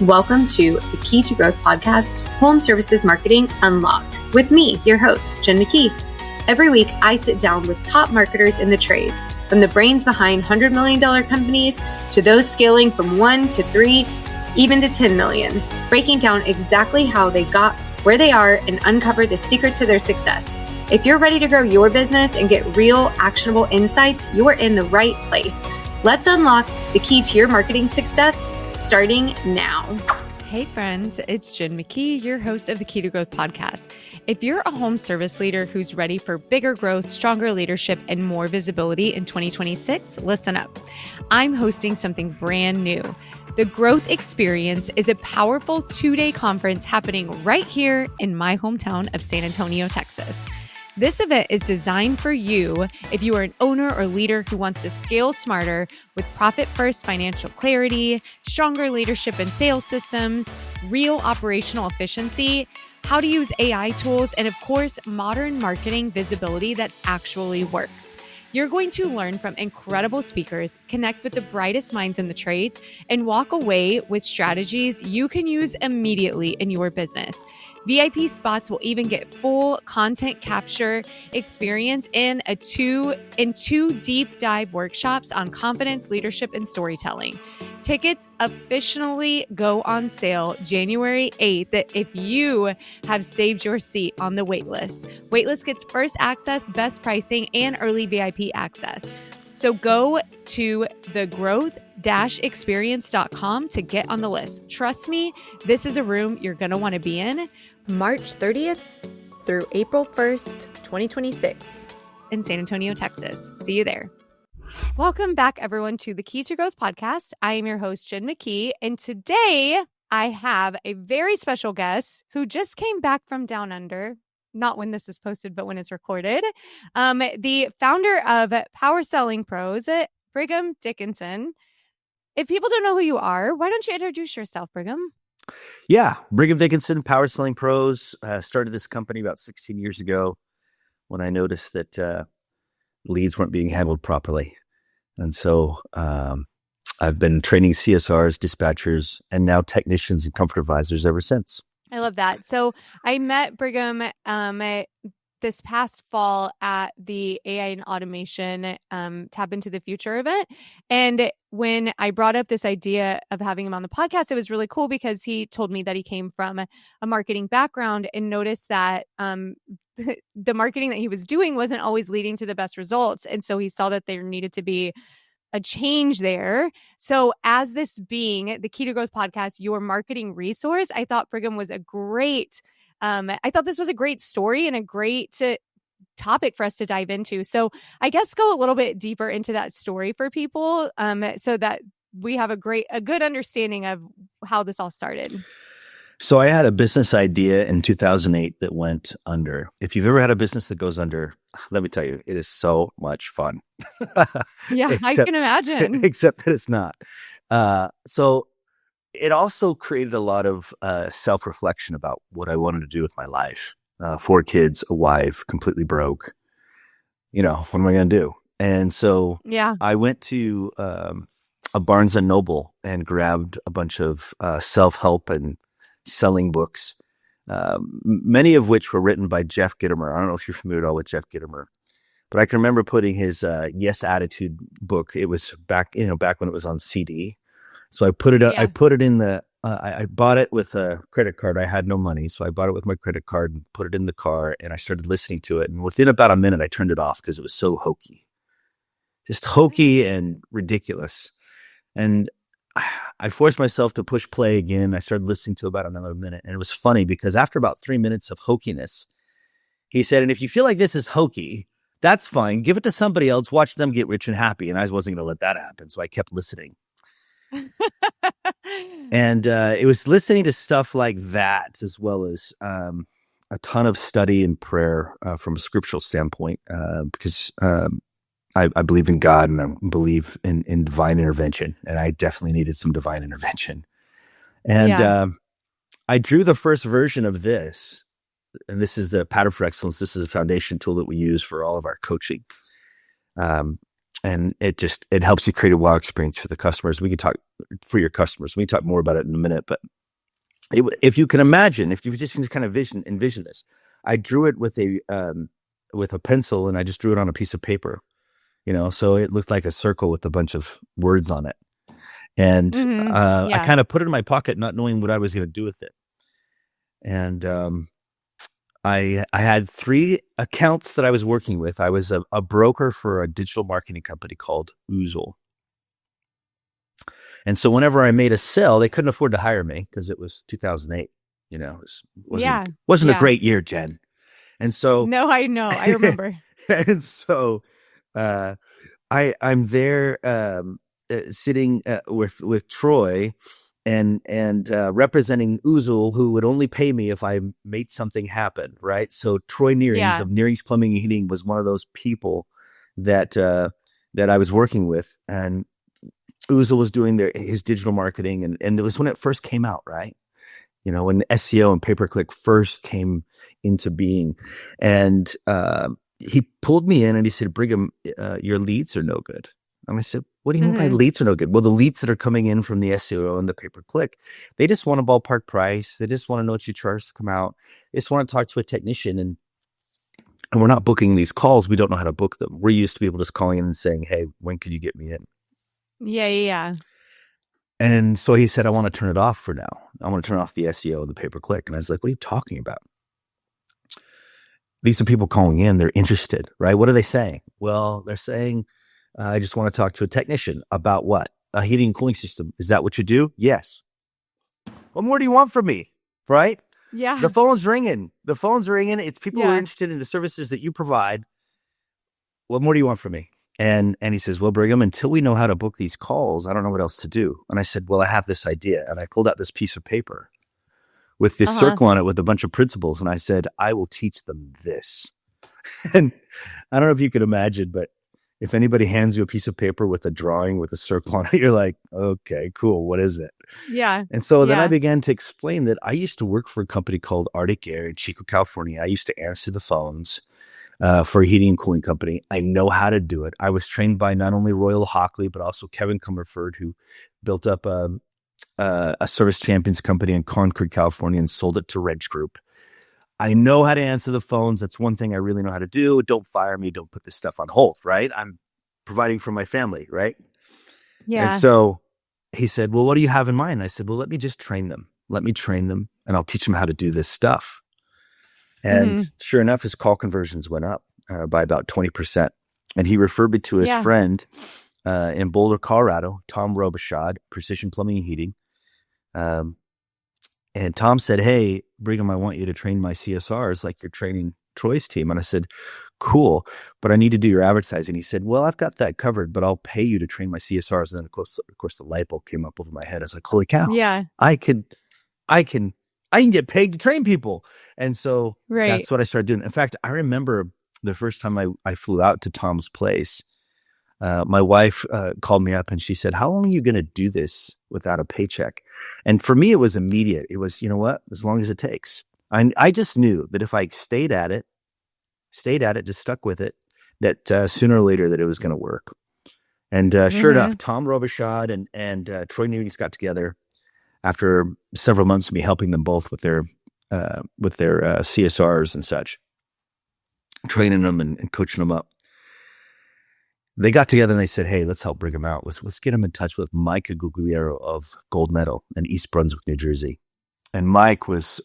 Welcome to the Kee To Growth Podcast, Home Services Marketing Unlocked, with me, your host, Jen McKee. Every week, I sit down with top marketers in the trades, from the brains behind $100 million companies to those scaling from 1 to 3, even to 10 million, breaking down exactly how they got where they are and uncover the secret to their success. If you're ready to grow your business and get real, actionable insights, you're in the right place. Let's unlock the key to your marketing success, starting now. Hey friends, it's Jen McKee, your host of the Kee To Growth Podcast. If you're a home service leader who's ready for bigger growth, stronger leadership, and more visibility in 2026, listen up. I'm hosting something brand new. The Growth Experience is a powerful 2-day conference happening right here in my hometown of San Antonio, Texas. This event is designed for you if you are an owner or leader who wants to scale smarter with profit-first financial clarity, stronger leadership and sales systems, real operational efficiency, how to use AI tools, and of course, modern marketing visibility that actually works. You're going to learn from incredible speakers, connect with the brightest minds in the trades, and walk away with strategies you can use immediately in your business. VIP spots will even get full content capture experience in two deep dive workshops on confidence, leadership, and storytelling. Tickets officially go on sale January 8th if you have saved your seat on the waitlist. Waitlist gets first access, best pricing, and early VIP access. So go to thegrowth-experience.com to get on the list. Trust me, this is a room you're going to want to be in. March 30th through April 1st, 2026 in San Antonio, Texas. See you there. Welcome back, everyone, to the Kee To Growth Podcast. I am your host, Jen McKee, and today I have a very special guest who just came back from Down Under. Not when this is posted, but when it's recorded. The founder of Power Selling Pros, Brigham Dickinson. If people don't know who you are, why don't you introduce yourself, Brigham? Yeah, Brigham Dickinson, Power Selling Pros. Started this company about 16 years ago when I noticed that leads weren't being handled properly. And so I've been training CSRs, dispatchers, and now technicians and comfort advisors ever since. I love that. So I met Brigham this past fall at the AI and Automation Tap Into the Future event. And when I brought up this idea of having him on the podcast, it was really cool because he told me that he came from a marketing background and noticed that the marketing that he was doing wasn't always leading to the best results. And so he saw that there needed to be a change there. So as this being the Kee To Growth Podcast, your marketing resource, I thought Brigham was a great, I thought this was a great story and a great topic for us to dive into. So I guess go a little bit deeper into that story for people so that we have a good understanding of how this all started. So I had a business idea in 2008 that went under. If you've ever had a business that goes under, let me tell you, it is so much fun. Yeah, I can imagine. Except that it's not. So it also created a lot of self-reflection about what I wanted to do with my life. 4 kids, a wife, completely broke. What am I going to do? And so I went to a Barnes & Noble and grabbed a bunch of self-help and selling books, many of which were written by Jeff Gitomer. I don't know if you're familiar at all with Jeff Gitomer, but I can remember putting his Yes Attitude book. It was back when it was on CD. So I put it. I put it in the. I bought it with a credit card. I had no money, so I bought it with my credit card and put it in the car. And I started listening to it. And within about a minute, I turned it off because it was so hokey, just hokey and ridiculous. And I forced myself to push play again. I started listening to about another minute. And it was funny because after about 3 minutes of hokiness, he said, and if you feel like this is hokey, that's fine. Give it to somebody else. Watch them get rich and happy. And I wasn't going to let that happen. So I kept listening. And it was listening to stuff like that, as well as a ton of study and prayer from a scriptural standpoint, because I believe in God and I believe in divine intervention, and I definitely needed some divine intervention. And I drew the first version of this, and this is the Pattern for Excellence. This is a foundation tool that we use for all of our coaching. and it helps you create a wow experience for the customers. We can talk for your customers. We can talk more about it in a minute, but if you can imagine, if you just can kind of envision this, I drew it with a pencil, and I just drew it on a piece of paper, so it looked like a circle with a bunch of words on it. And I kind of put it in my pocket, not knowing what I was going to do with it. And I had 3 accounts that I was working with. I was a broker for a digital marketing company called Oozle. And so whenever I made a sale, they couldn't afford to hire me because it was 2008. It wasn't a great year, Jen. And so no, I know, I remember. And so I'm there sitting with Troy and representing Oozle, who would only pay me if I made something happen, right? So Troy Nearings of Nearings Plumbing and Heating was one of those people that I was working with, and Oozle was doing his digital marketing, and it was when it first came out, right? When SEO and pay-per-click first came into being, and he pulled me in and he said, "Brigham, your leads are no good." And I said, "What do you mean by leads are no good?" "Well, the leads that are coming in from the SEO and the pay-per-click, they just want a ballpark price. They just want to know what you charge to come out. They just want to talk to a technician, and we're not booking these calls. We don't know how to book them. We're used to people just calling in and saying, 'Hey, when can you get me in?'" Yeah. And so he said, "I want to turn it off for now. I want to turn off the SEO and the pay-per-click." And I was like, "What are you talking about? These are people calling in. They're interested, right? What are they saying?" "Well, they're saying, I just want to talk to a technician." "About what?" "A heating and cooling system." "Is that what you do?" "Yes." "What more do you want from me?" Right? Yeah. The phone's ringing. It's people who are interested in the services that you provide. "What more do you want from me?" And he says, "Well, Brigham, until we know how to book these calls, I don't know what else to do." And I said, "Well, I have this idea." And I pulled out this piece of paper with this circle on it with a bunch of principles. And I said, "I will teach them this." And I don't know if you could imagine, but if anybody hands you a piece of paper with a drawing with a circle on it, you're like, "Okay, cool. What is it?" Yeah. And so then I began to explain that I used to work for a company called Arctic Air in Chico, California. I used to answer the phones for a heating and cooling company. I know how to do it. I was trained by not only Royal Hockley, but also Kevin Comerford, who built up a Service Champions company in Concord, California, and sold it to Reg Group. I know how to answer the phones. That's one thing I really know how to do. Don't fire me. Don't put this stuff on hold, right? I'm providing for my family, right? Yeah. And so he said, "Well, what do you have in mind?" I said, "Well, let me just train them. Let me train them, and I'll teach them how to do this stuff." And sure enough, his call conversions went up by about 20%. And he referred me to his friend in Boulder, Colorado, Tom Robichaud, Precision Plumbing and Heating. And Tom said, "Hey, Brigham, I want you to train my CSRs like you're training Troy's team." And I said, "Cool, but I need to do your advertising." He said, "Well, I've got that covered, but I'll pay you to train my CSRs." And then of course, the light bulb came up over my head. I was like, "Holy cow. Yeah. I can get paid to train people." And so that's what I started doing. In fact, I remember the first time I flew out to Tom's place, my wife called me up and she said, "How long are you going to do this without a paycheck?" And for me, it was immediate. It was, you know what, as long as it takes. I just knew that if I stayed at it, just stuck with it, that sooner or later that it was going to work. And sure enough, Tom Robichaud and Troy Nearings got together after several months of me helping them both with their CSRs and such, training them and coaching them up. They got together and they said, "Hey, let's help Brigham out. Let's get him in touch with Mike Gugliero of Gold Medal in East Brunswick, New Jersey." And Mike was,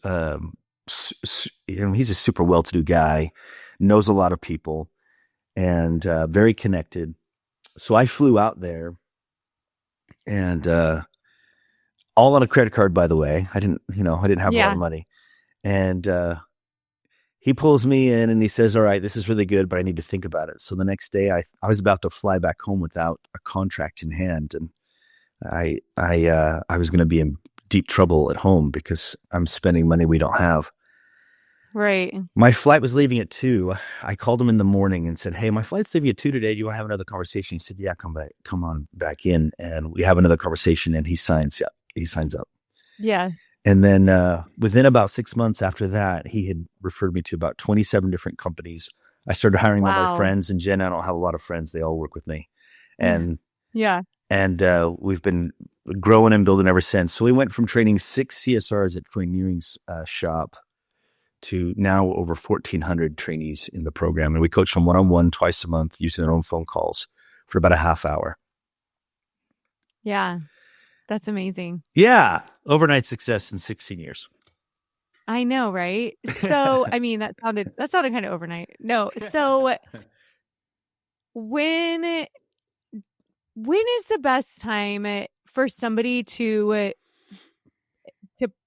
he's a super well-to-do guy, knows a lot of people, and very connected. So I flew out there, and all on a credit card, by the way. I didn't have a lot of money. And he pulls me in and he says, "All right, this is really good, but I need to think about it." So the next day I was about to fly back home without a contract in hand. And I was going to be in deep trouble at home because I'm spending money we don't have. Right. My flight was leaving at 2:00. I called him in the morning and said, "Hey, my flight's leaving at 2:00 today. Do you want to have another conversation?" He said, "Yeah, come on back in." And we have another conversation and he signs up. Yeah. And then within about 6 months after that, he had referred me to about 27 different companies. I started hiring all my friends. And Jen, I don't have a lot of friends. They all work with me. And Yeah. We've been growing and building ever since. So we went from training 6 CSRs at Troy Nearing's shop to now over 1,400 trainees in the program. And we coach them one-on-one twice a month using their own phone calls for about a half hour. Yeah. That's amazing. Yeah. Overnight success in 16 years. I know, right? So, I mean, that sounded kind of overnight. No. So when is the best time for somebody to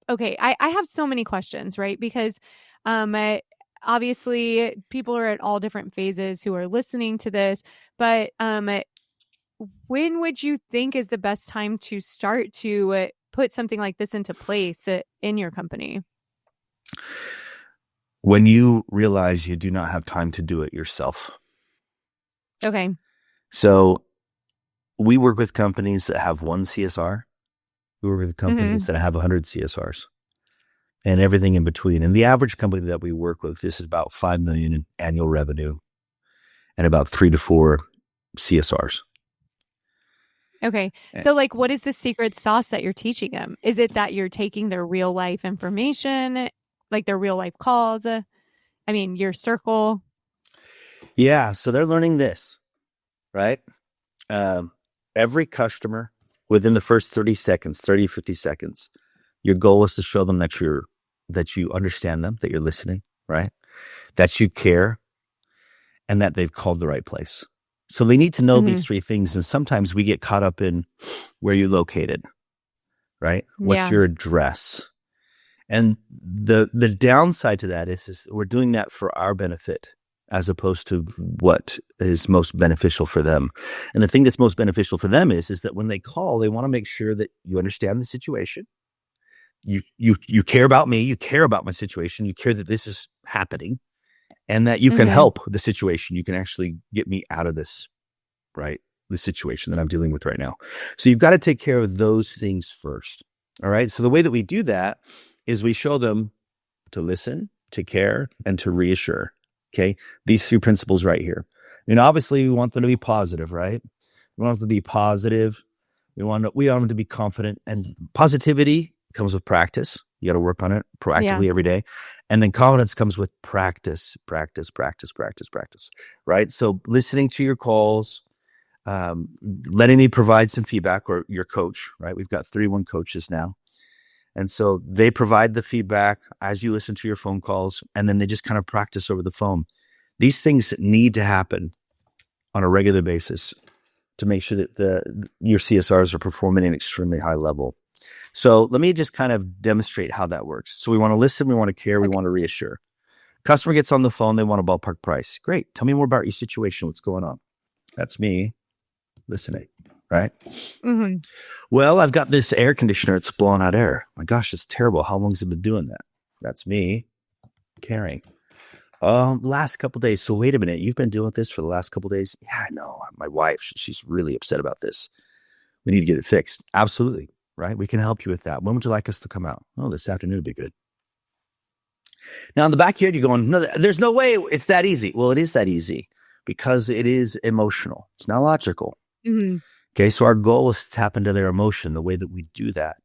okay, I have so many questions, right? Because obviously people are at all different phases who are listening to this, but when would you think is the best time to start to put something like this into place in your company? When you realize you do not have time to do it yourself. Okay. So we work with companies that have 1 CSR. We work with companies that have 100 CSRs and everything in between. And the average company that we work with, this is about 5 million in annual revenue and about 3 to 4 CSRs. Okay. So like, what is the secret sauce that you're teaching them? Is it that you're taking their real life information, like their real life calls? I mean, your circle. Yeah. So they're learning this, right? Every customer within the first 30 seconds, 30, 50 seconds, your goal is to show them that you understand them, that you're listening, right? That you care and that they've called the right place. So they need to know these 3 things. And sometimes we get caught up in where you're located, right? What's your address? And the downside to that is we're doing that for our benefit as opposed to what is most beneficial for them. And the thing that's most beneficial for them is that when they call, they want to make sure that you understand the situation. You care about me, you care about my situation, you care that this is happening and that you can help the situation. You can actually get me out of this, right? The situation that I'm dealing with right now. So you've got to take care of those things first. All right. So the way that we do that is we show them to listen, to care, and to reassure. Okay. These 3 principles right here. And obviously we want them to be positive, right? We want them to be positive. We want them to be confident, and positivity comes with practice. You got to work on it proactively every day. And then confidence comes with practice, right? So listening to your calls, letting me provide some feedback, or your coach, right? We've got 31 coaches now. And so they provide the feedback as you listen to your phone calls, and then they just kind of practice over the phone. These things need to happen on a regular basis to make sure that your CSRs are performing at an extremely high level. So let me just kind of demonstrate how that works. So we want to listen, we want to care, we want to reassure. Customer gets on the phone, they want a ballpark price. Great. Tell me more about your situation. What's going on? That's me listening, right? Well, I've got this air conditioner. It's blowing out air. My gosh, it's terrible. How long has it been doing that? That's me caring. Last couple of days. So wait a minute. You've been dealing with this for the last couple of days? Yeah, I know. My wife, she's really upset about this. We need to get it fixed. Absolutely. Right? We can help you with that. When would you like us to come out? Oh, this afternoon would be good. Now in the backyard, you're going, no, there's no way it's that easy. Well, it is that easy because it is emotional. It's not logical. Okay. So our goal is to tap into their emotion. The way that we do that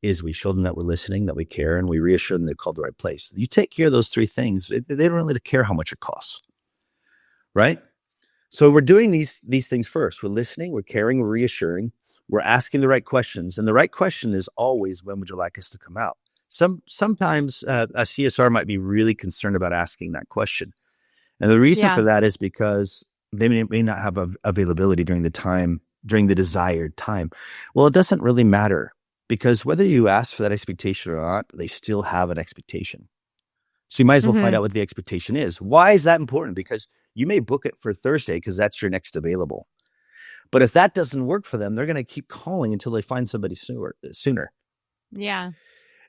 is we show them that we're listening, that we care, and we reassure them they've called the right place. You take care of those 3 things. They don't really care how much it costs. Right? So we're doing these things first. We're listening, we're caring, we're reassuring, we're asking the right questions. And the right question is always, when would you like us to come out? Sometimes a CSR might be really concerned about asking that question. And the reason for that is because they may not have availability during the desired time. Well, it doesn't really matter, because whether you ask for that expectation or not, they still have an expectation. So you might as well find out what the expectation is. Why is that important? Because you may book it for Thursday because that's your next available. But if that doesn't work for them, they're going to keep calling until they find somebody sooner. Yeah.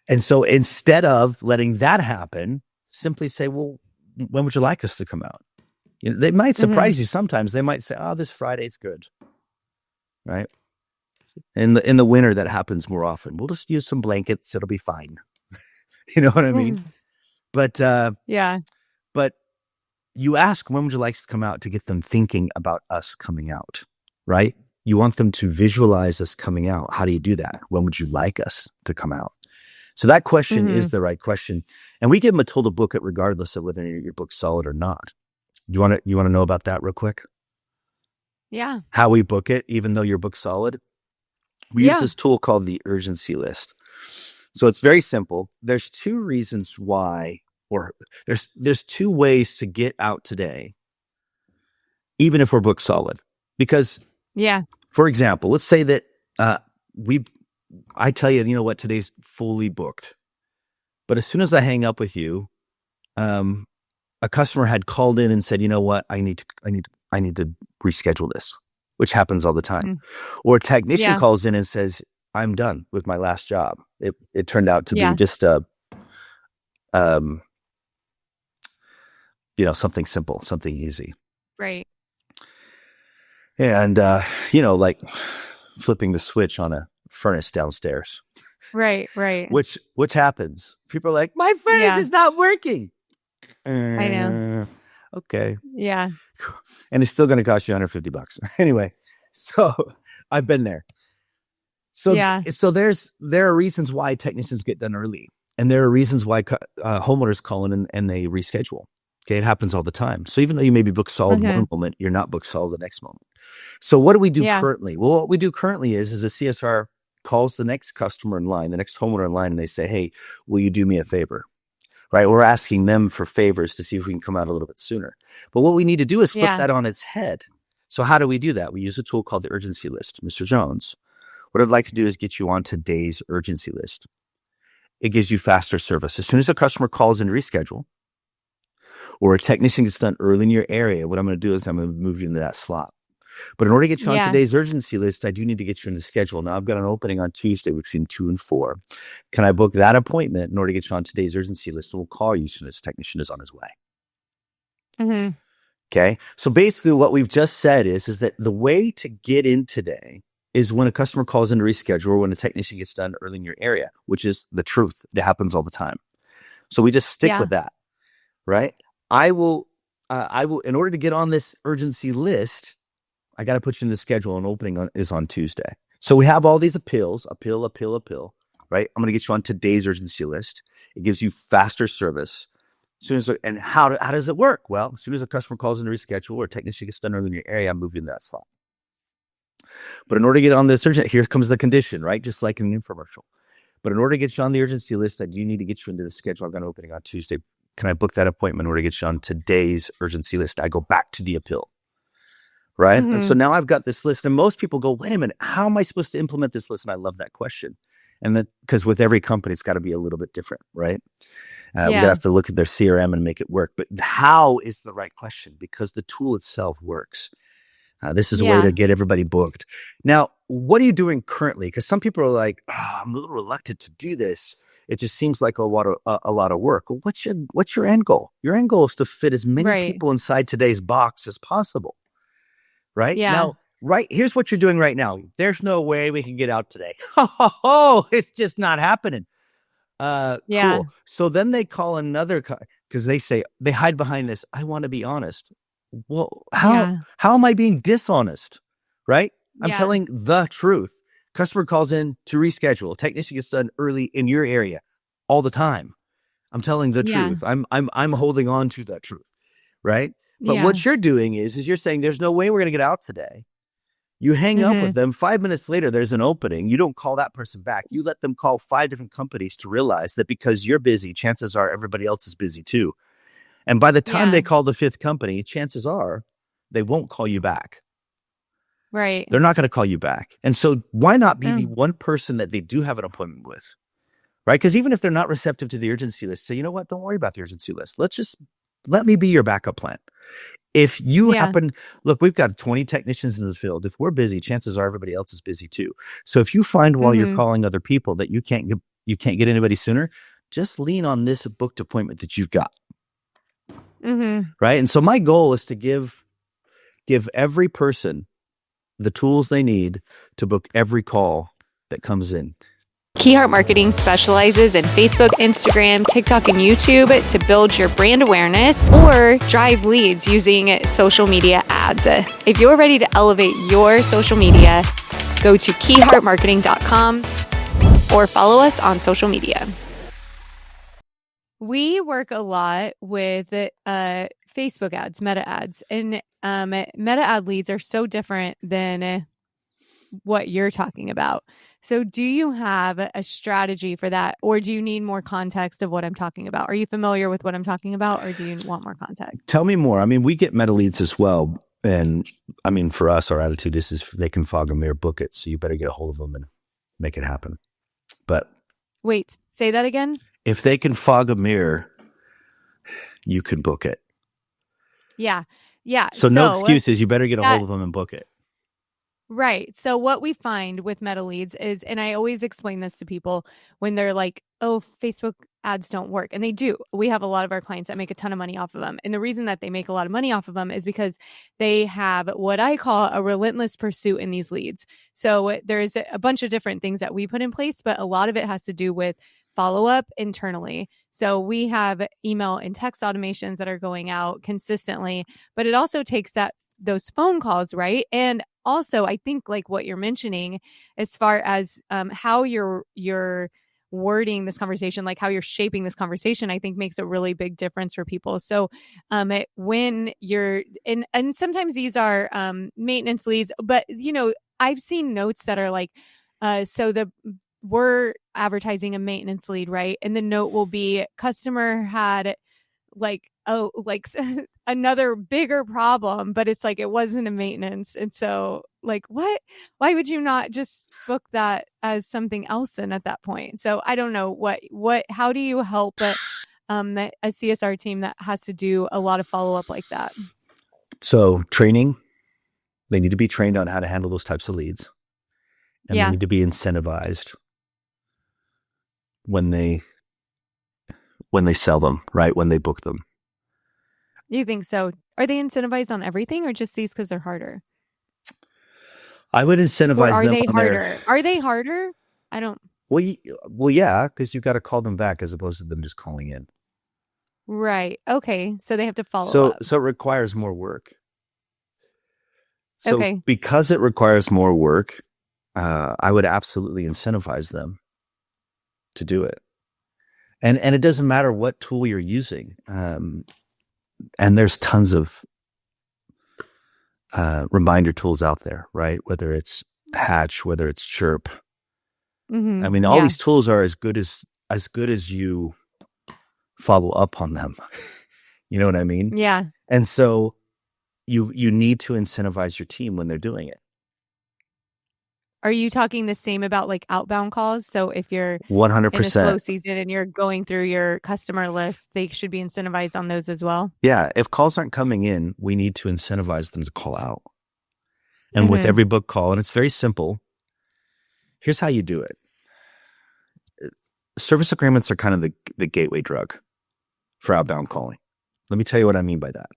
And so instead of letting that happen, simply say, well, when would you like us to come out? You know, they might surprise you sometimes. They might say, oh, this Friday's good. Right? In the winter, that happens more often. We'll just use some blankets. It'll be fine. You know what I mean? But but you ask, when would you like us to come out, to get them thinking about us coming out, right? You want them to visualize us coming out. How do you do that? When would you like us to come out? So that question is the right question. And we give them a total book it regardless of whether your book's solid or not. You want to know about that real quick? Yeah. How we book it, even though your book's solid? We use this tool called the urgency list. So it's very simple. There's two reasons why, or there's two ways to get out today, even if we're booked solid. Because, for example, let's say that I tell you, you know what, today's fully booked. But as soon as I hang up with you, a customer had called in and said, you know what, I need to reschedule this, which happens all the time. Or a technician calls in and says, I'm done with my last job. It turned out to be just something simple, something easy. Right. And, like flipping the switch on a furnace downstairs. Right. Which happens. People are like, my furnace is not working. I know. Okay. Yeah. And it's still going to cost you $150. Anyway, so I've been there. So there are reasons why technicians get done early, and there are reasons why homeowners call in and they reschedule. Okay, it happens all the time. So even though you may be booked solid one moment, you're not booked solid the next moment. So what do we do currently? Well, what we do currently is a CSR calls the next customer in line, the next homeowner in line, and they say, hey, will you do me a favor? Right? We're asking them for favors to see if we can come out a little bit sooner. But what we need to do is flip that on its head. So how do we do that? We use a tool called the urgency list. Mr. Jones, what I'd like to do is get you on today's urgency list. It gives you faster service. As soon as a customer calls in to reschedule, or a technician gets done early in your area, what I'm going to do is I'm going to move you into that slot. But in order to get you on today's urgency list, I do need to get you in the schedule. Now I've got an opening on Tuesday between 2 and 4. Can I book that appointment in order to get you on today's urgency list? And we'll call you as soon as the technician is on his way. Okay. So basically what we've just said is that the way to get in today is when a customer calls in to reschedule, or when a technician gets done early in your area, which is the truth. It happens all the time. So we just stick with that, right? I will, in order to get on this urgency list, I got to put you in the schedule. An opening is on Tuesday. So we have all these appeal, right? I'm going to get you on today's urgency list. It gives you faster service. And how does it work? Well, as soon as a customer calls in to reschedule, or a technician gets done early in your area, I'm moving that slot. But in order to get on this urgent, here comes the condition, right? Just like in an infomercial. But in order to get you on the urgency list, I do need to get you into the schedule. I've got an opening on Tuesday. Can I book that appointment in order to get you on today's urgency list? I go back to the appeal, right? And so now I've got this list, and most people go, wait a minute, how am I supposed to implement this list? And I love that question. And then, because with every company, it's got to be a little bit different, right? We're going to have to look at their CRM and make it work. But how is the right question? Because the tool itself works. This is a way to get everybody booked. Now, what are you doing currently? Because some people are like, I'm a little reluctant to do this. It just seems like a lot of work. Well, what's your end goal? Your end goal is to fit as many people inside today's box as possible, right? Now, here's what you're doing right now. There's no way we can get out today. It's just not happening. Cool. So then they call another, because they hide behind this. I want to be honest. Well, how am I being dishonest? Right? I'm telling the truth. Customer calls in to reschedule. Technician gets done early in your area all the time. I'm telling the truth. I'm holding on to that truth. Right? But what you're doing is you're saying there's no way we're going to get out today. You hang up with them. 5 minutes later, there's an opening. You don't call that person back. You let them call 5 different companies to realize that because you're busy, chances are everybody else is busy too. And by the time they call the 5th company, chances are they won't call you back. Right. They're not going to call you back. And so why not be the one person that they do have an appointment with? Right? Because even if they're not receptive to the urgency list, say, you know what? Don't worry about the urgency list. Let me be your backup plan. If you look, we've got 20 technicians in the field. If we're busy, chances are everybody else is busy too. So if you find while you're calling other people that you can't get anybody sooner, just lean on this booked appointment that you've got. Right? And so my goal is to give every person the tools they need to book every call that comes in. Key Marketing specializes in Facebook, Instagram, TikTok, and YouTube to build your brand awareness or drive leads using social media ads. If you're ready to elevate your social media, go to keymarketing.com or follow us on social media. We work a lot with Facebook ads, meta ads, and meta ad leads are so different than what you're talking about. So do you have a strategy for that, or do you need more context of what I'm talking about? Are you familiar with what I'm talking about, or do you want more context? Tell me more. I mean, we get meta leads as well. And I mean, for us, our attitude is they can fog a mirror, book it. So you better get a hold of them and make it happen. But wait, say that again. If they can fog a mirror, you can book it. Yeah. Yeah. So no excuses. You better get a hold of them and book it. Right. So what we find with meta leads is, and I always explain this to people when they're like, oh, Facebook ads don't work. And they do. We have a lot of our clients that make a ton of money off of them. And the reason that they make a lot of money off of them is because they have what I call a relentless pursuit in these leads. So there's a bunch of different things that we put in place, but a lot of it has to do with follow up internally. So we have email and text automations that are going out consistently, but it also takes those phone calls, right? And also, I think like what you're mentioning, as far as how you're wording this conversation, like how you're shaping this conversation, I think makes a really big difference for people. So when you're and sometimes these are maintenance leads, but I've seen notes that are like, we're advertising a maintenance lead, right? And the note will be customer had another bigger problem, but it's like it wasn't a maintenance. And so like, what? Why would you not just book that as something else then at that point? So I don't know how do you help a CSR team that has to do a lot of follow-up like that? So training, they need to be trained on how to handle those types of leads. And they need to be incentivized when they sell them, right? When they book them. You think so? Are they incentivized on everything or just these because they're harder? I would incentivize them. Are they harder? Are they harder? I don't. Well, yeah, because you've got to call them back as opposed to them just calling in. Right. Okay. So they have to follow up. So it requires more work. So because it requires more work, I would absolutely incentivize them to do it. And it doesn't matter what tool you're using. And there's tons of reminder tools out there, right? Whether it's Hatch, whether it's Chirp. Mm-hmm. I mean, all these tools are as good as you follow up on them. You know what I mean? Yeah. And so you need to incentivize your team when they're doing it. Are you talking the same about like outbound calls? So if you're 100% in a slow season and you're going through your customer list, they should be incentivized on those as well? Yeah. If calls aren't coming in, we need to incentivize them to call out. And with every book call, and it's very simple, here's how you do it. Service agreements are kind of the gateway drug for outbound calling. Let me tell you what I mean by that.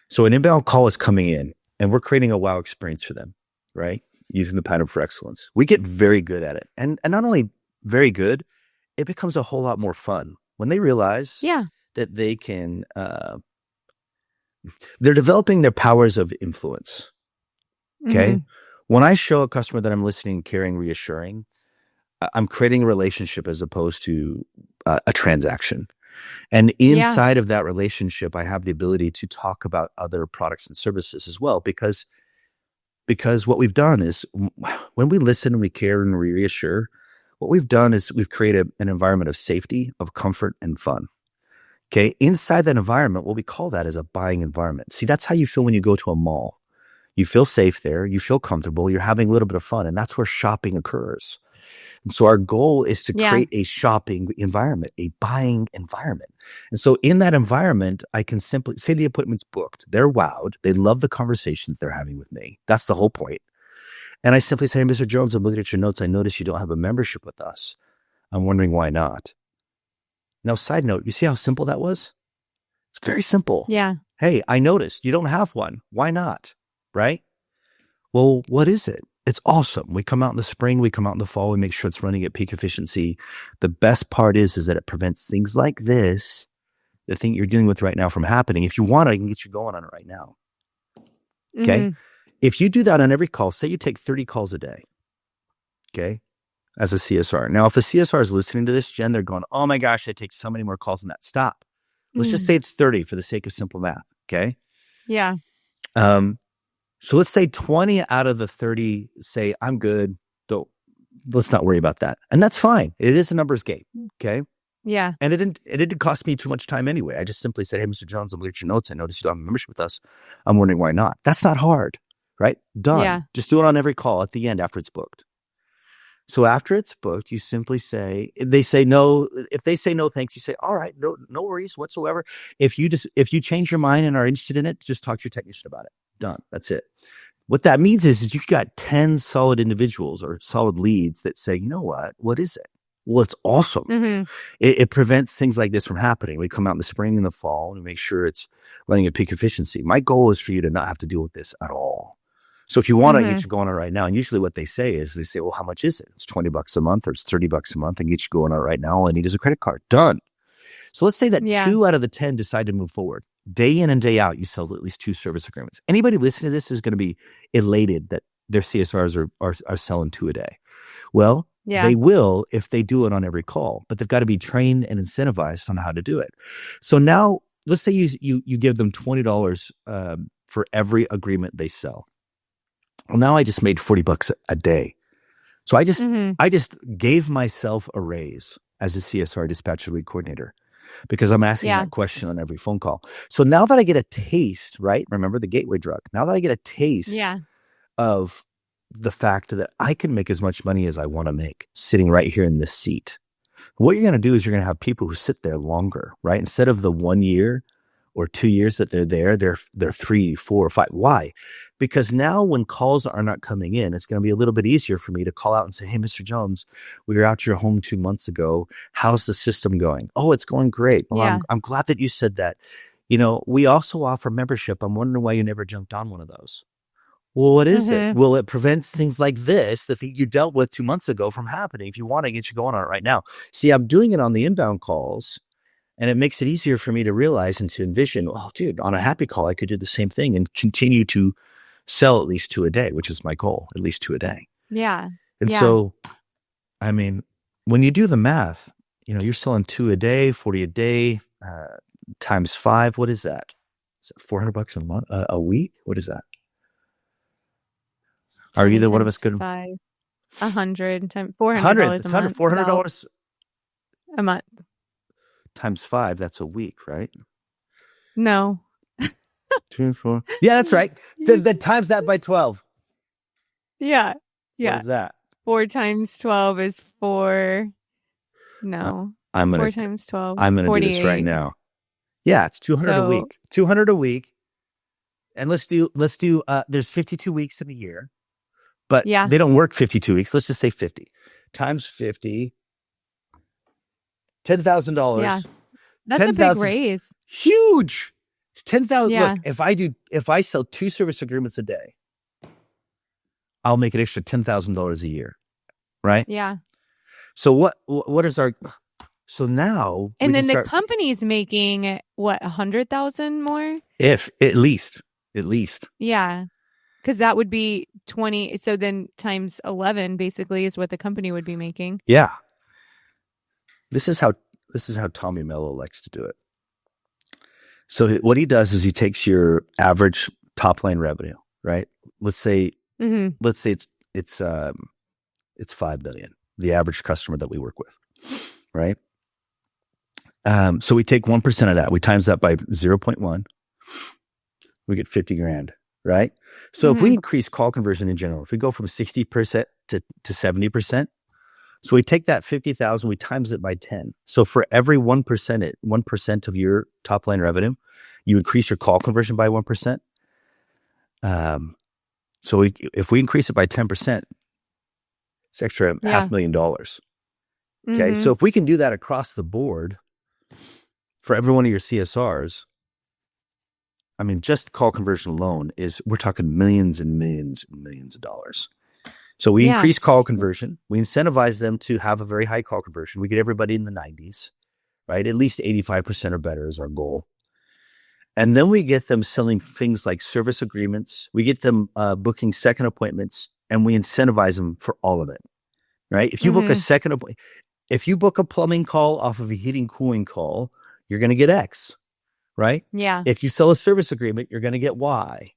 So an inbound call is coming in and we're creating a wow experience for them, right? Using the pattern for excellence. We get very good at it. And not only very good, it becomes a whole lot more fun when they realize that they can, they're developing their powers of influence. Okay. Mm-hmm. When I show a customer that I'm listening, caring, reassuring, I'm creating a relationship as opposed to a transaction. And inside of that relationship, I have the ability to talk about other products and services as well, because what we've done is when we listen and we care and we reassure, what we've done is we've created an environment of safety, of comfort, and fun. Okay. Inside that environment, what we call that is a buying environment. See, that's how you feel when you go to a mall. You feel safe there. You feel comfortable. You're having a little bit of fun. And that's where shopping occurs. And so our goal is to create a shopping environment, a buying environment. And so in that environment, I can simply say the appointment's booked. They're wowed. They love the conversation that they're having with me. That's the whole point. And I simply say, Mr. Jones, I'm looking at your notes. I noticed you don't have a membership with us. I'm wondering why not. Now, side note, you see how simple that was? It's very simple. Yeah. Hey, I noticed you don't have one. Why not? Right? Well, what is it? It's awesome. We come out in the spring, we come out in the fall, we make sure it's running at peak efficiency. The best part is that it prevents things like this, the thing you're dealing with right now, from happening. If you want, I can get you going on it right now. Okay. Mm-hmm. If you do that on every call, say you take 30 calls a day, okay, as a CSR. Now, if a CSR is listening to this, Jen, they're going, oh my gosh, I take so many more calls than that. Stop. Let's just say it's 30 for the sake of simple math. Okay. Yeah. So let's say 20 out of the 30 say, I'm good. Let's not worry about that. And that's fine. It is a numbers game. Okay. Yeah. And it didn't cost me too much time anyway. I just simply said, hey, Mr. Jones, I'm looking at your notes. I noticed you don't have a membership with us. I'm wondering why not. That's not hard, right? Done. Yeah. Just do it on every call at the end after it's booked. So after it's booked, you simply say, if they say no, thanks, you say, all right, no worries whatsoever. If you change your mind and are interested in it, just talk to your technician about it. Done. That's it. What that means is you got 10 solid individuals or solid leads that say, you know what is it? Well, it's awesome. Mm-hmm. It prevents things like this from happening. We come out in the spring and the fall and make sure it's running at peak efficiency. My goal is for you to not have to deal with this at all. So if you want to get you going on right now, and usually what they say, well, how much is it? It's $20 a month or it's $30 a month, and get you going on right now. All I need is a credit card. Done. So let's say that 2 out of the 10 decide to move forward. Day in and day out, you sell at least 2 service agreements. Anybody listening to this is going to be elated that their CSRs are selling 2 a day. Well, they will if they do it on every call, but they've got to be trained and incentivized on how to do it. So now let's say you give them $20 for every agreement they sell. Well, now I just made $40 a day. So I just gave myself a raise as a CSR dispatcher lead coordinator because I'm asking that question on every phone call. So now that I get a taste, right? Remember the gateway drug. Now that I get a taste of the fact that I can make as much money as I want to make sitting right here in this seat. What you're going to do is you're going to have people who sit there longer, right? Instead of the 1 year or 2 years that they're there, they're 3, 4, 5. Why? Because now when calls are not coming in, it's going to be a little bit easier for me to call out and say, hey, Mr. Jones, we were out to your home 2 months ago. How's the system going? Oh, it's going great. Well, I'm glad that you said that. You know, we also offer membership. I'm wondering why you never jumped on one of those. Well, what is it? Well, it prevents things like this, the thing you dealt with 2 months ago, from happening. If you want to get you going on it right now. See, I'm doing it on the inbound calls. And it makes it easier for me to realize and to envision, oh, dude, on a happy call, I could do the same thing and continue to sell at least 2 a day, which is my goal, at least 2 a day. Yeah. And so, I mean, when you do the math, you know, you're selling 2 a day, 40 a day, times 5. What is that? Is it $400 a month, a week? What is that? Are either one of us good? 100 times $400 $100. a month. $400 a month. Times 5, that's a week, right? No. 2, 4. Yeah, that's right. Then times that by 12. Yeah. What is that? 4 times 12 is 4. No. I'm gonna 4 times 12. I'm gonna 48. do this right now. Yeah, it's 200 a week. 200 a week. And let's do there's 52 weeks in a year. But they don't work 52 weeks. Let's just say 50. Times 50. $10,000. Yeah. That's a big raise. Huge. 10,000. Yeah. Look, if I sell 2 service agreements a day, I'll make an extra $10,000 a year. Right? Yeah. So what is our, so now. And then the company's making what, 100,000 more? If at least. Yeah. Because that would be 20. So then times 11 basically is what the company would be making. Yeah. This is how Tommy Mello likes to do it. So what he does is he takes your average top line revenue, right? Let's say it's 5 million, the average customer that we work with, right? So we take 1% of that. We times that by 0.1. We get 50 grand, right? So if we increase call conversion in general, if we go from 60% to 70%, so we take that 50,000, we times it by 10. So for every 1% of your top line revenue, you increase your call conversion by 1%. So if we increase it by 10%, it's extra $500,000. Okay. So if we can do that across the board for every one of your CSRs, I mean, just call conversion alone we're talking millions and millions and millions of dollars. So we Yeah. increase call conversion. We incentivize them to have a very high call conversion. We get everybody in the 90s, right? At least 85% or better is our goal. And then we get them selling things like service agreements. We get them booking second appointments, and we incentivize them for all of it, right? If you book a second appointment, if you book a plumbing call off of a heating cooling call, you're going to get X, right? Yeah. If you sell a service agreement, you're going to get Y.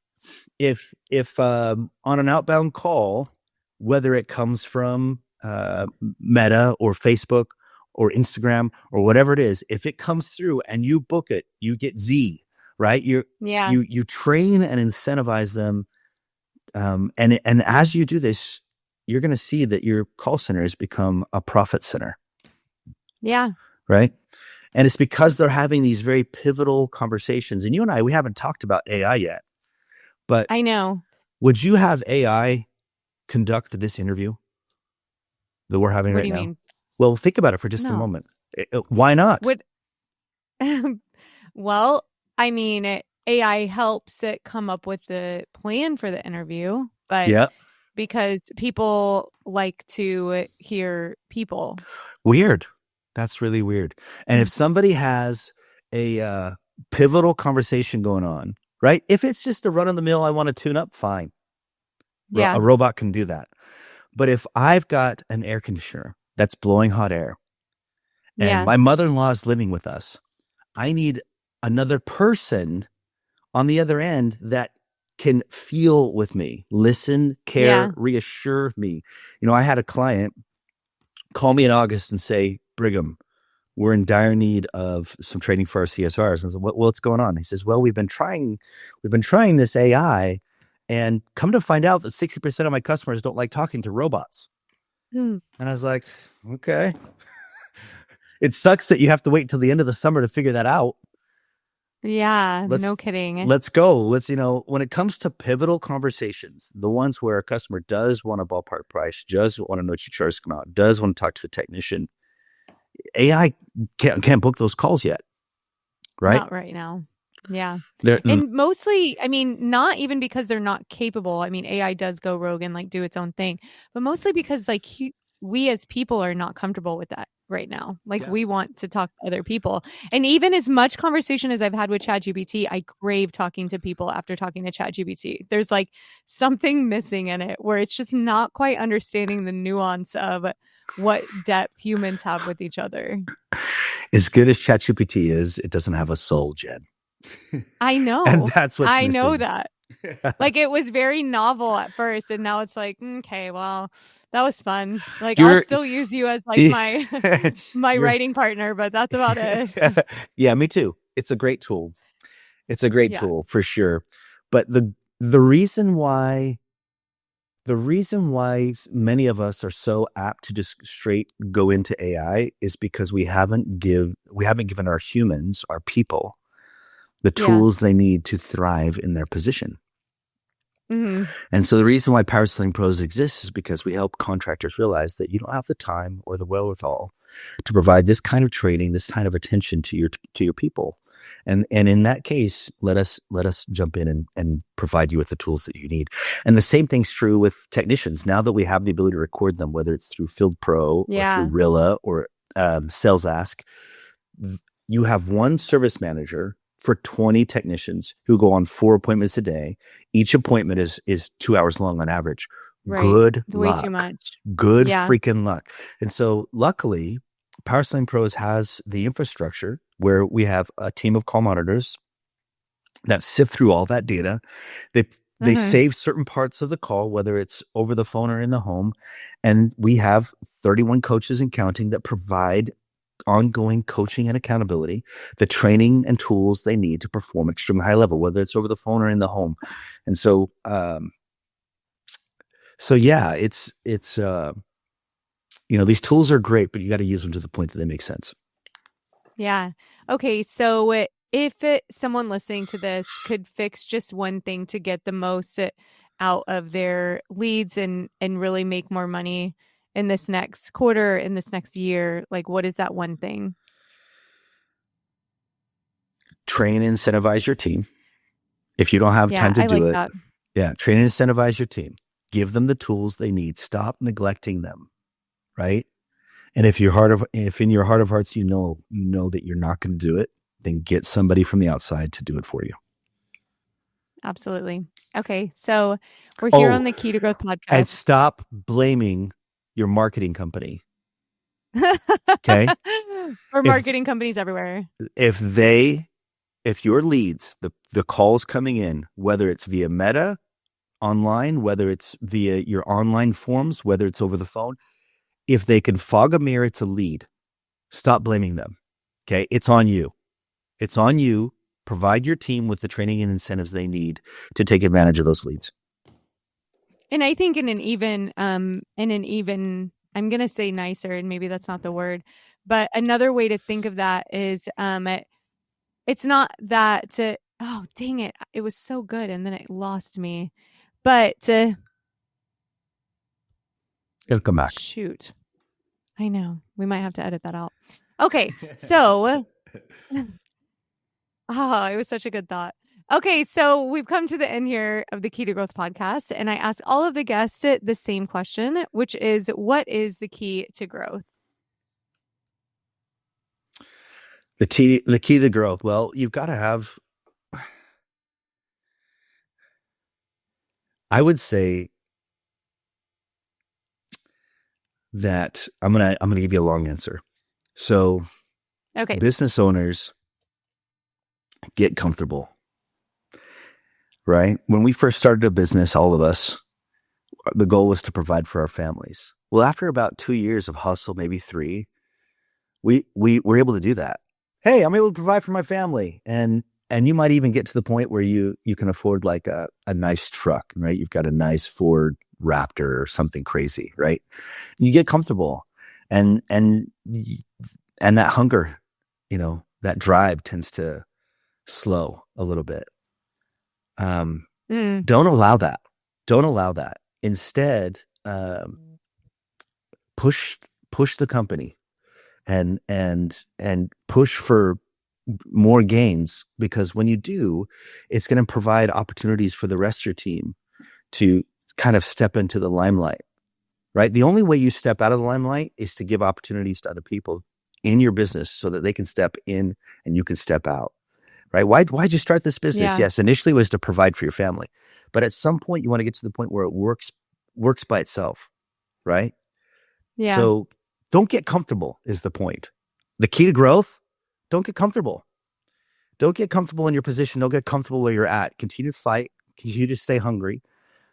If on an outbound call, whether it comes from Meta or Facebook or Instagram or whatever it is, if it comes through and you book it, you get Z, right? You train and incentivize them, and as you do this, you're going to see that your call center has become a profit center. Yeah. Right. And it's because they're having these very pivotal conversations. And you and I, we haven't talked about AI yet, but I know. Would you have AI conduct this interview that we're having What right do you now? mean? Well, think about it for just a moment. Why not? Well, I mean, AI helps it come up with the plan for the interview, but because people like to hear people. Weird. That's really weird. And if somebody has a pivotal conversation going on, right? If it's just a run of the mill, I want to tune up, fine. Yeah. A robot can do that. But if I've got an air conditioner that's blowing hot air and my mother-in-law is living with us, I need another person on the other end that can feel with me, listen, care, reassure me. You know, I had a client call me in August and say, Brigham, we're in dire need of some training for our CSRs. I was like, what's going on? He says, well, we've been trying this AI, and come to find out that 60% of my customers don't like talking to robots. And I was like, okay. It sucks that you have to wait until the end of the summer to figure that out. Yeah, no kidding. Let's go. When it comes to pivotal conversations, the ones where a customer does want a ballpark price, does want to know what your charge come out, does want to talk to a technician, AI can't book those calls yet, right? Not right now. Yeah. And mostly, I mean, not even because they're not capable. I mean, AI does go rogue and like do its own thing, but mostly because like we as people are not comfortable with that right now. Like we want to talk to other people. And even as much conversation as I've had with ChatGPT, I crave talking to people after talking to ChatGPT. There's like something missing in it where it's just not quite understanding the nuance of what depth humans have with each other. As good as ChatGPT is, it doesn't have a soul, Jen. I know. And that's what's I missing. know that. Like it was very novel at first, and now it's like, okay, well, that was fun. Like I'll still use you as like my writing partner, but that's about it. Yeah, me too. It's a great tool. It's a great tool for sure. But the reason why many of us are so apt to just straight go into AI is because we haven't given our humans, our people, the tools they need to thrive in their position. Mm-hmm. And so the reason why Power Selling Pros exists is because we help contractors realize that you don't have the time or the wherewithal to provide this kind of training, this kind of attention to your people. And in that case, let us jump in and provide you with the tools that you need. And the same thing's true with technicians. Now that we have the ability to record them, whether it's through Field Pro or through Rilla or Sales Ask, you have one service manager for 20 technicians who go on 4 appointments a day. Each appointment is 2 hours long on average. Right. Good luck. Way too much. Good freaking luck. And so luckily, Power Selling Pros has the infrastructure where we have a team of call monitors that sift through all that data. They save certain parts of the call, whether it's over the phone or in the home. And we have 31 coaches and counting that provide ongoing coaching and accountability, the training and tools they need to perform extremely high level, whether it's over the phone or in the home. And so, it's these tools are great, but you got to use them to the point that they make sense. Yeah. Okay. So if someone listening to this could fix just one thing to get the most out of their leads and really make more money in this next quarter, in this next year, like what is that one thing? Train and incentivize your team. If you don't have time to do it. That. Yeah. Train and incentivize your team. Give them the tools they need. Stop neglecting them, right? And if in your heart of hearts you know that you're not going to do it, then get somebody from the outside to do it for you. Absolutely. Okay, so we're here on the Kee To Growth podcast. And stop blaming your marketing company. Okay? For marketing companies everywhere. If your leads, the calls coming in, whether it's via Meta, online, whether it's via your online forms, whether it's over the phone, if they can fog a mirror to lead, stop blaming them. Okay? It's on you. It's on you. Provide your team with the training and incentives they need to take advantage of those leads. And I think in an even, I'm going to say nicer, and maybe that's not the word, but another way to think of that is, it's not that oh, dang it. It was so good. And then it lost me, but it'll come back. Shoot. I know. We might have to edit that out. Okay. So, it was such a good thought. Okay, so we've come to the end here of the Kee To Growth podcast, and I ask all of the guests the same question, which is, what is the key to growth? The key to growth. Well, you've got to have, I would say that I'm gonna give you a long answer. So, okay, business owners get comfortable. Right? When we first started a business, all of us, the goal was to provide for our families. Well, after about 2 years of hustle, maybe 3, we were able to do that. Hey, I'm able to provide for my family. And you might even get to the point where you can afford like a nice truck, right? You've got a nice Ford Raptor or something crazy, right? And you get comfortable. And that hunger, that drive tends to slow a little bit. Don't allow that. Instead, push the company and push for more gains, because when you do, it's going to provide opportunities for the rest of your team to kind of step into the limelight, right? The only way you step out of the limelight is to give opportunities to other people in your business so that they can step in and you can step out. Right? Why'd you start this business? Yeah. Yes, initially it was to provide for your family, but at some point you want to get to the point where it works by itself, right? Yeah. So don't get comfortable is the point. The key to growth: don't get comfortable. Don't get comfortable in your position. Don't get comfortable where you're at. Continue to fight. Continue to stay hungry,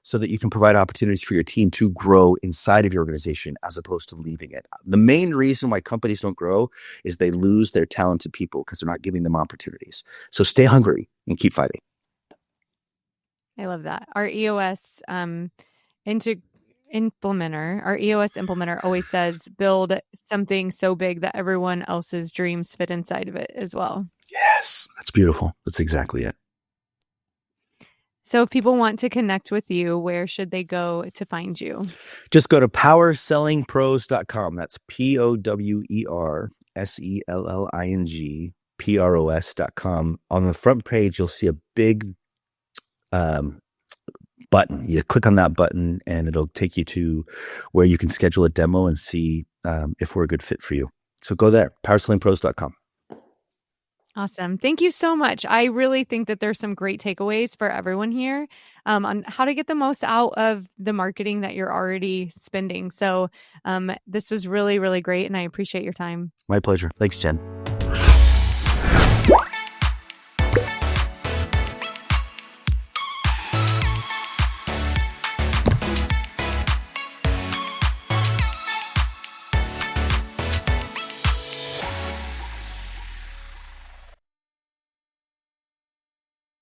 so that you can provide opportunities for your team to grow inside of your organization as opposed to leaving it. The main reason why companies don't grow is they lose their talented people because they're not giving them opportunities. So stay hungry and keep fighting. I love that. Our EOS implementer always says, build something so big that everyone else's dreams fit inside of it as well. Yes, that's beautiful. That's exactly it. So if people want to connect with you, where should they go to find you? Just go to powersellingpros.com. That's POWERSELLINGPROS.com. On the front page, you'll see a big button. You click on that button and it'll take you to where you can schedule a demo and see if we're a good fit for you. So go there, powersellingpros.com. Awesome. Thank you so much. I really think that there's some great takeaways for everyone here on how to get the most out of the marketing that you're already spending. So this was really, really great. And I appreciate your time. My pleasure. Thanks, Jen.